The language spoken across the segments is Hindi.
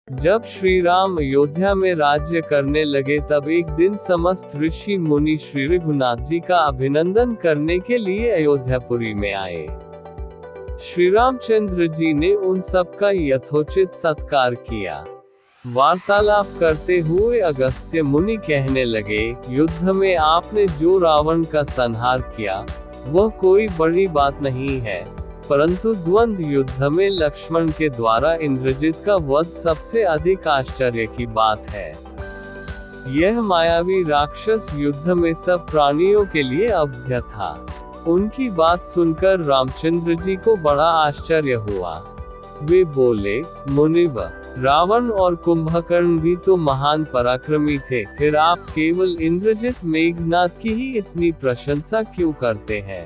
जब श्री राम अयोध्या में राज्य करने लगे तब एक दिन समस्त ऋषि मुनि श्री रघुनाथ जी का अभिनंदन करने के लिए अयोध्यापुरी में आए। श्री रामचंद्र जी ने उन सबका यथोचित सत्कार किया। वार्तालाप करते हुए अगस्त्य मुनि कहने लगे, युद्ध में आपने जो रावण का संहार किया वह कोई बड़ी बात नहीं है, परंतु द्वंद्व युद्ध में लक्ष्मण के द्वारा इंद्रजित का वध सबसे अधिक आश्चर्य की बात है। यह मायावी राक्षस युद्ध में सब प्राणियों के लिए अभ्य था। उनकी बात सुनकर रामचंद्र जी को बड़ा आश्चर्य हुआ। वे बोले, मुनिवर, रावण और कुंभकर्ण भी तो महान पराक्रमी थे, फिर आप केवल इंद्रजित मेघनाद की ही इतनी प्रशंसा क्यों करते हैं?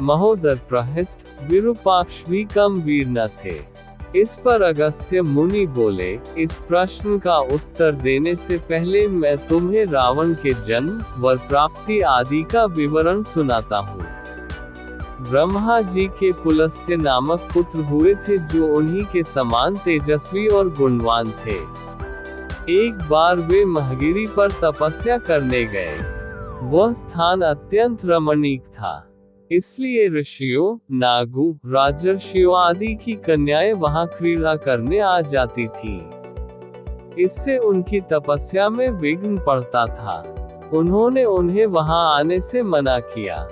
महोदर प्रहस्त, विरूपाक्ष भी कम वीर न थे। इस पर अगस्त्य मुनि बोले, इस प्रश्न का उत्तर देने से पहले मैं तुम्हें रावण के जन्म, वर प्राप्ति आदि का विवरण सुनाता हूँ। ब्रह्मा जी के पुलस्त्य नामक पुत्र हुए थे जो उन्हीं के समान तेजस्वी और गुणवान थे। एक बार वे महगिरी पर तपस्या करने गए। वह स्थान अत्यंत रमणीक था, इसलिए ऋषियों, नागों, राजर्षियों आदि की कन्याएं वहां क्रीड़ा करने आ जाती थीं। इससे उनकी तपस्या में विघ्न पड़ता था। उन्होंने उन्हें वहां आने से मना किया।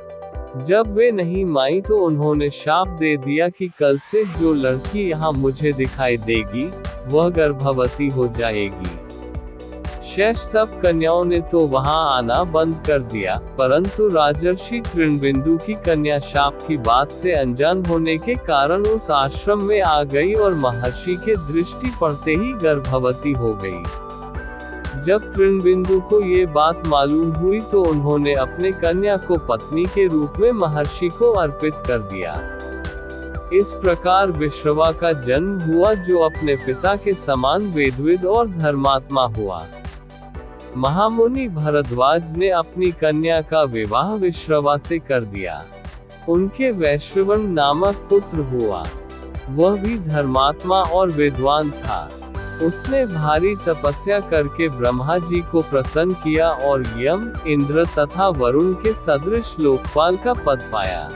जब वे नहीं माई तो उन्होंने शाप दे दिया कि कल से जो लड़की यहाँ मुझे दिखाई देगी वह गर्भवती हो जाएगी। शेष सब कन्याओं ने तो वहां आना बंद कर दिया, परंतु राजर्षि तृणबिंदु की कन्या शाप की बात से अनजान होने के कारण उस आश्रम में आ गई और महर्षि के दृष्टि पड़ते ही गर्भवती हो गई। जब तृणबिंदु को ये बात मालूम हुई तो उन्होंने अपने कन्या को पत्नी के रूप में महर्षि को अर्पित कर दिया। इस प्रकार विश्रवा का जन्म हुआ जो अपने पिता के समान वेदविद और धर्मात्मा हुआ। महामुनि भरद्वाज ने अपनी कन्या का विवाह विश्रवा से कर दिया। उनके वैश्रवण नामक पुत्र हुआ। वह भी धर्मात्मा और विद्वान था। उसने भारी तपस्या करके ब्रह्मा जी को प्रसन्न किया और यम, इंद्र तथा वरुण के सदृश लोकपाल का पद पाया।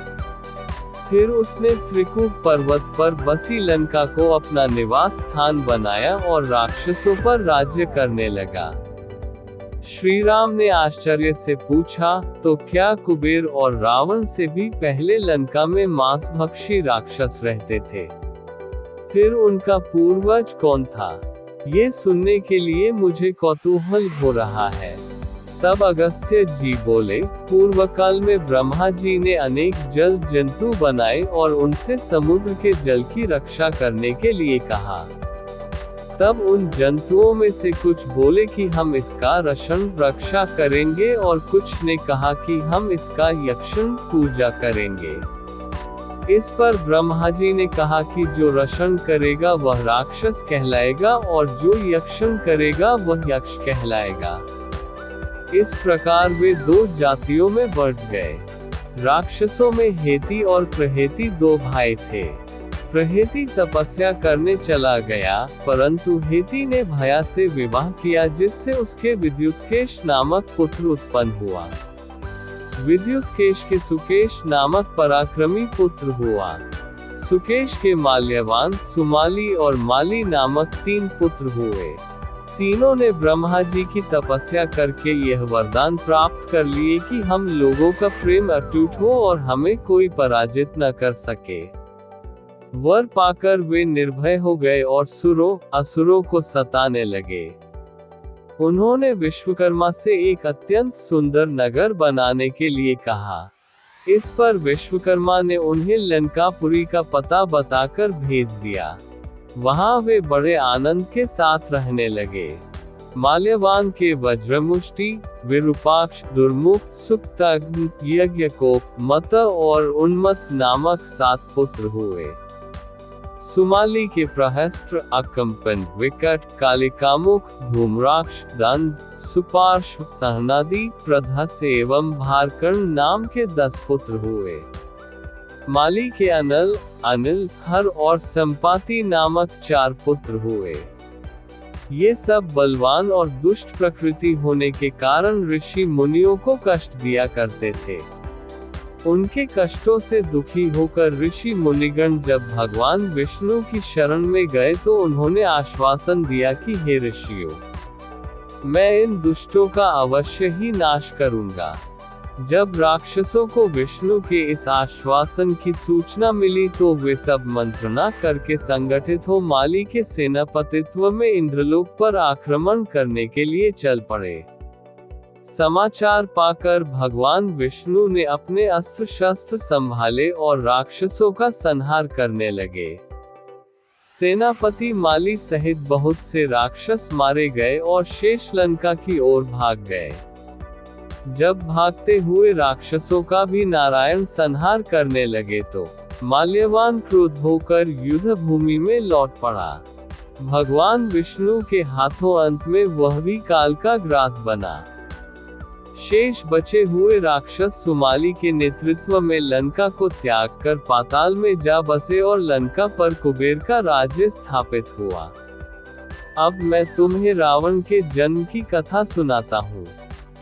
फिर उसने त्रिकूट पर्वत पर बसी लंका को अपना निवास स्थान बनाया और राक्षसों पर राज्य करने लगा। श्री राम ने आश्चर्य से पूछा, तो क्या कुबेर और रावण से भी पहले लंका में मांसभक्षी राक्षस रहते थे? फिर उनका पूर्वज कौन था? ये सुनने के लिए मुझे कौतूहल हो रहा है। तब अगस्त्य जी बोले, पूर्व काल में ब्रह्मा जी ने अनेक जल जंतु बनाए और उनसे समुद्र के जल की रक्षा करने के लिए कहा। तब उन जंतुओं में से कुछ बोले कि हम इसका रक्षण रक्षा करेंगे और कुछ ने कहा कि हम इसका यक्षण पूजा करेंगे। इस पर ब्रह्मा जी ने कहा कि जो रक्षण करेगा वह राक्षस कहलाएगा और जो यक्षण करेगा वह यक्ष कहलाएगा। इस प्रकार वे दो जातियों में बंट गए। राक्षसों में हेती और प्रहेती दो भाई थे। प्रहेती तपस्या करने चला गया, परंतु हेती ने भया से विवाह किया जिससे उसके विद्युत्केश नामक पुत्र उत्पन्न हुआ। विद्युत्केश के सुकेश नामक पराक्रमी पुत्र हुआ। सुकेश के माल्यवान, सुमाली और माली नामक 3 पुत्र हुए। तीनों ने ब्रह्मा जी की तपस्या करके यह वरदान प्राप्त कर लिए कि हम लोगों का प्रेम अटूट हो और हमें कोई पराजित न कर सके। वर पाकर वे निर्भय हो गए और असुरों को सताने लगे। उन्होंने विश्वकर्मा से एक अत्यंत सुंदर नगर बनाने के लिए कहा। इस पर विश्वकर्मा ने उन्हें लंकापुरी का पता बताकर भेज दिया। वहां वे बड़े आनंद के साथ रहने लगे। माल्यवान के वज्रमुष्टि, विरूपाक्ष, दुर्मुख, सुक्ताग्नि, यज्ञकोप, मत और उन्मत्त नामक 7 पुत्र हुए। सुमाली के प्रहस्त्र, अकंपन, विकट, कालिकामुख, धूम्राक्ष, दंड, सुपार्श्व, सहनादि, प्रधस एवं भारकर्ण नाम के 10 पुत्र हुए। माली के अनल, अनिल, हर और संपाति नामक 4 पुत्र हुए। ये सब बलवान और दुष्ट प्रकृति होने के कारण ऋषि मुनियों को कष्ट दिया करते थे। उनके कष्टों से दुखी होकर ऋषि मुनिगण जब भगवान विष्णु की शरण में गए तो उन्होंने आश्वासन दिया कि हे ऋषियों, मैं इन दुष्टों का अवश्य ही नाश करूंगा। जब राक्षसों को विष्णु के इस आश्वासन की सूचना मिली तो वे सब मंत्रणा करके संगठित हो माली के सेनापतित्व में इंद्रलोक पर आक्रमण करने के लिए चल पड़े। समाचार पाकर भगवान विष्णु ने अपने अस्त्र शस्त्र संभाले और राक्षसों का संहार करने लगे। सेनापति माली सहित बहुत से राक्षस मारे गए और शेष लंका की ओर भाग गए। जब भागते हुए राक्षसों का भी नारायण संहार करने लगे तो माल्यवान क्रोध होकर युद्ध भूमि में लौट पड़ा। भगवान विष्णु के हाथों अंत में वह भी काल का ग्रास बना। शेष बचे हुए राक्षस सुमाली के नेतृत्व में लंका को त्याग कर पाताल में जा बसे और लंका पर कुबेर का राज्य स्थापित हुआ। अब मैं तुम्हें रावण के जन्म की कथा सुनाता हूँ।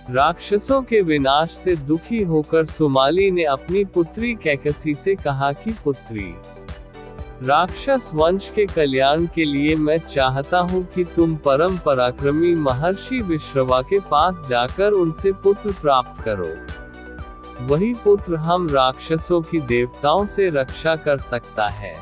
राक्षसों के विनाश से दुखी होकर सुमाली ने अपनी पुत्री कैकसी से कहा कि पुत्री, राक्षस वंश के कल्याण के लिए मैं चाहता हूँ कि तुम परम पराक्रमी महर्षि विश्रवा के पास जाकर उनसे पुत्र प्राप्त करो। वही पुत्र हम राक्षसों की देवताओं से रक्षा कर सकता है।